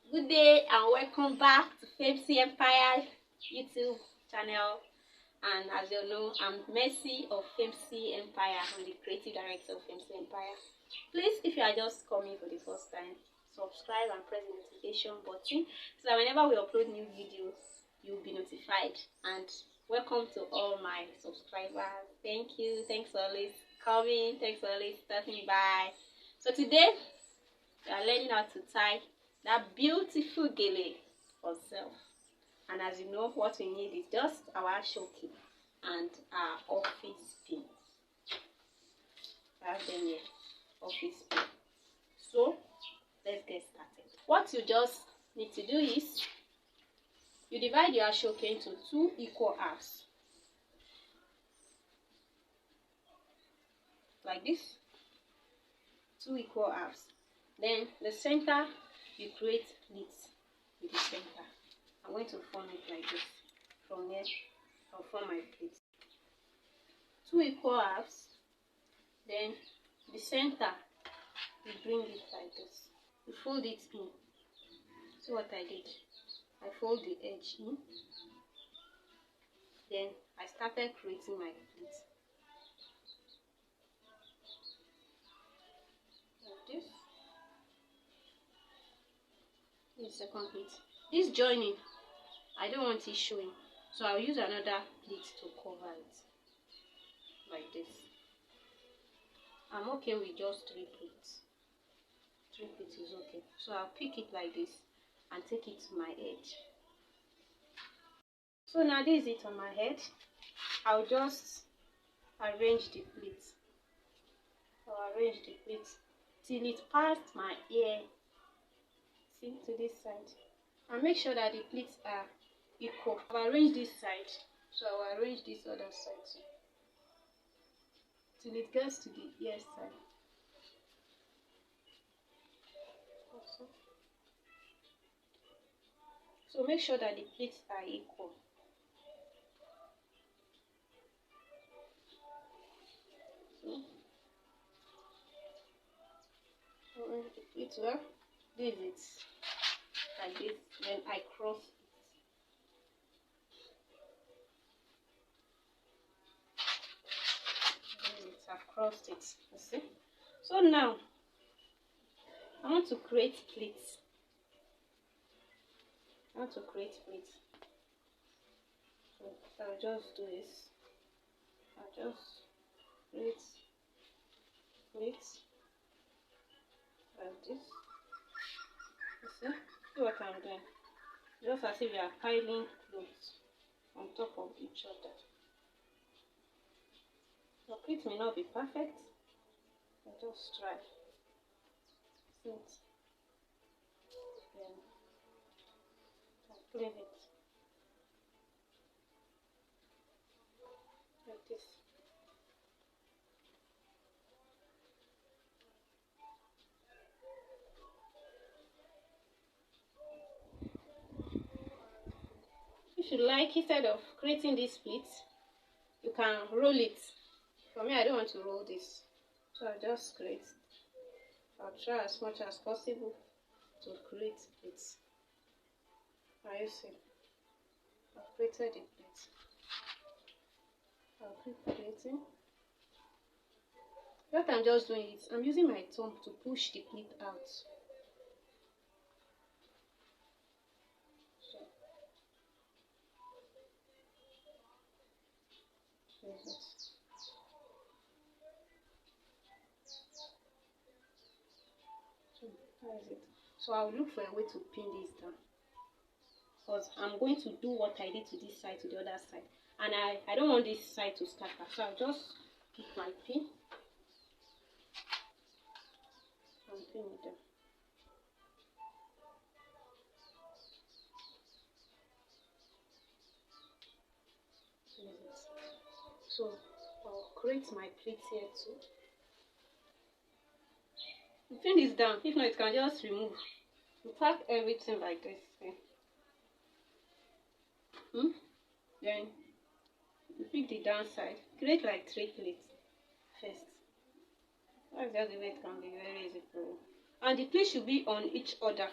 Good day and welcome back to Femc Empire YouTube channel. And as you know, I'm Mercy of Femc Empire. I'm the creative director of Femc Empire. Please, if you are just coming for the first time, subscribe and press the notification button so that whenever we upload new videos, you'll be notified. And welcome to all my subscribers. Thank you. Thanks for always coming. Thanks for always stopping by. So today, we are learning how to tie that beautiful gele for self. And as you know, what we need is just our shoki and our office pin. I have them here, office pin. So let's get started. What you just need to do is you divide your shoki into 2 equal halves, like this. 2 equal halves. Then the center, you create pleats with the center. I'm going to form it like this. From here, I'll form my pleat. 2 equal halves. Then the center, you bring it like this. You fold it in. See what I did? I fold the edge in. Then I started creating my pleat. Like this. The second pleat. This joining, I don't want it showing, so I'll use another pleat to cover it, like this. I'm okay with just 3 pleats. 3 pleats is okay. So I'll pick it like this and take it to my edge. So now this is it on my head. I'll just arrange the pleats. I'll arrange the pleats till it passed my ear. See, to this side, and make sure that the pleats are equal. I've arranged this side, so I'll arrange this other side too, till it gets to the ear side. Also. So make sure that the pleats are equal. So arrange the pleats well. This is it. Like this, then I cross it. I've crossed it. You see? So now I want to create pleats. So I'll just do this. I'll just create pleats like this. You see what I'm doing? Just as if you are piling clothes on top of each other. Your pleat may not be perfect, but just try. See it? Then complete it like this. If you like, instead of creating this pleat, you can roll it. For me, I don't want to roll this, so I'll just create. I'll try as much as possible to create it. Now you see, I've created the pleat. I'll keep creating. What I'm just doing is I'm using my thumb to push the pleat out. So I'll look for a way to pin this down, because I'm going to do what I did to this side to the other side, and I don't want this side to scatter, so I'll just pick my pin and pin it down. So I'll create my pleat here too. You pin this down, if not it can just remove. You pack everything like this. Then you pick the downside. Create like 3 pleats first. That's just the way it can be very easy for you. And the pleats should be on each other.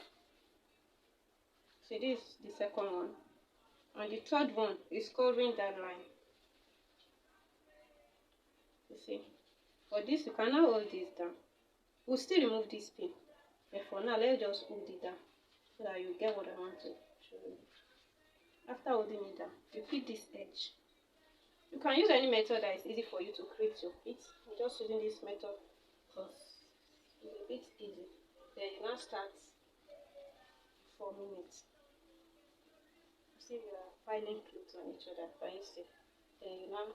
See, this is the second one, and the third one is covering that line. You see, for this you can now hold this down. We'll still remove this pin, but for now let's just hold it down so that you get what I want to show you. After holding it down, you pick this edge. You can use any method that is easy for you to create your pleat. I'm just using this method because it's a bit easy. Then you now start forming it. See, we are piling clothes on each other, can you see? Then you now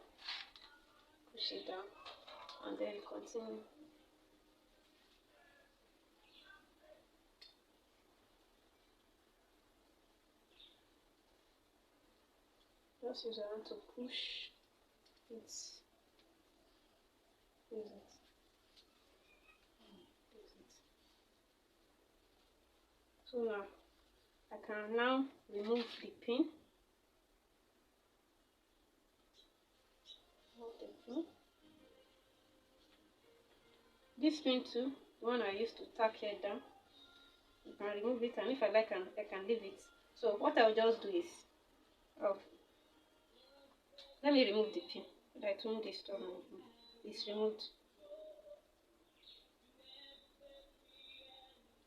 push it down and then you continue. Just use your hand to push it. Use it. Use it. So now I can now remove the pin. This pin too, the one I used to tack here down, you can remove it, and if I like, I can leave it. So what I'll just do is, let me remove the pin so that it won't disturb me. It's removed.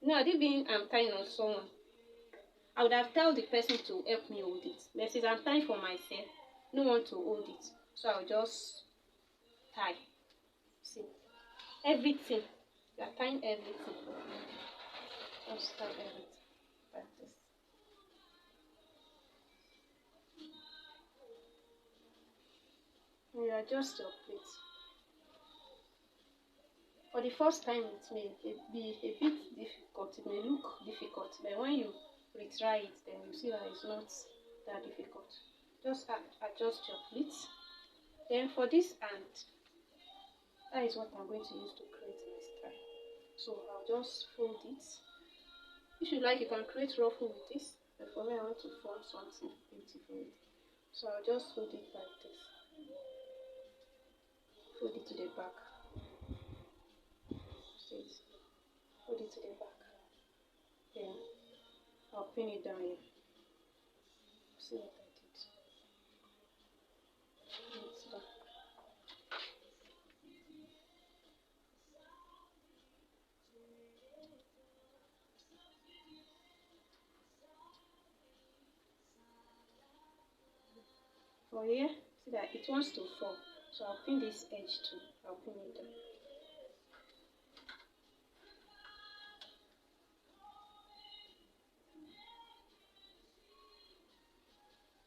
Now, it being I'm tying on someone, I would have told the person to help me hold it. But since I'm tying for myself, no one to hold it. So I'll just tie. See, everything. You are tying everything. Just tie everything like this. And you adjust your plate. For the first time, it may be a bit difficult. It may look difficult, but when you retry it, then you see that it's not that difficult. Just adjust your plate. Then for this hand, that is what I'm going to use to create my style. So I'll just fold it. If you like, you can create ruffle with this, but for me I want to form something beautiful with it. So I'll just fold it like this. Fold it to the back. See, fold it to the back. Then I'll pin it down here. See what I did. It's back. For here, see that it wants to fall, so I'll pin this edge too. I'll pin it down.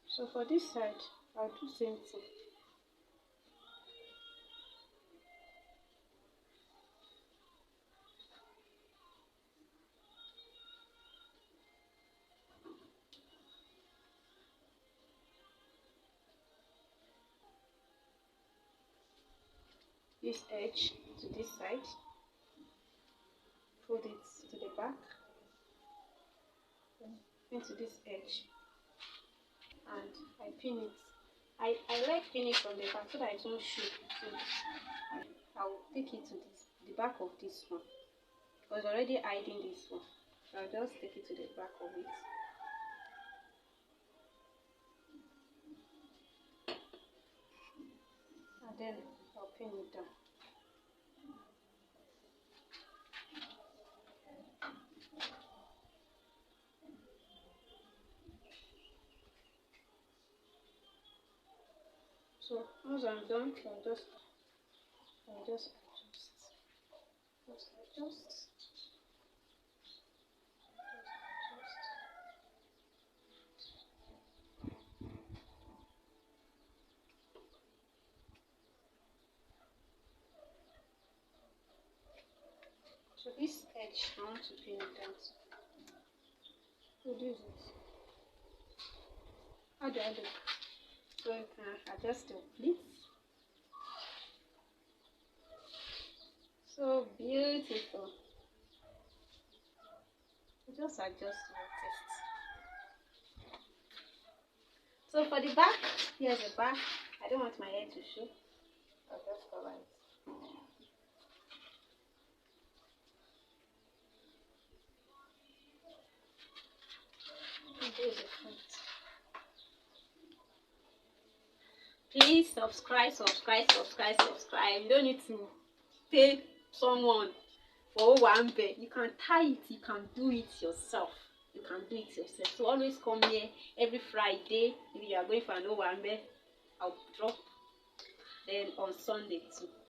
So for this side, I'll do same thing. This edge to this side, fold it to the back, pin to this edge, and I pin it. I like pinning from the back so that it won't show. So I'll take it to the back of this one, because already hiding this one. So I'll just take it to the back of it. And then I'll pin it down. So once I'm done, I'll just adjust. Just adjust. So this edge, I want to pin it down. So this is how do I do? So you can adjust your pleats. So beautiful. Just adjust your taste. So for the back, here's the back. I don't want my hair to show. I'll just cover it. Please subscribe. You don't need to pay someone for one bed. You can tie it, you can do it yourself. So always come here every Friday. If you are going for an one bed, I'll drop. Then on Sunday too.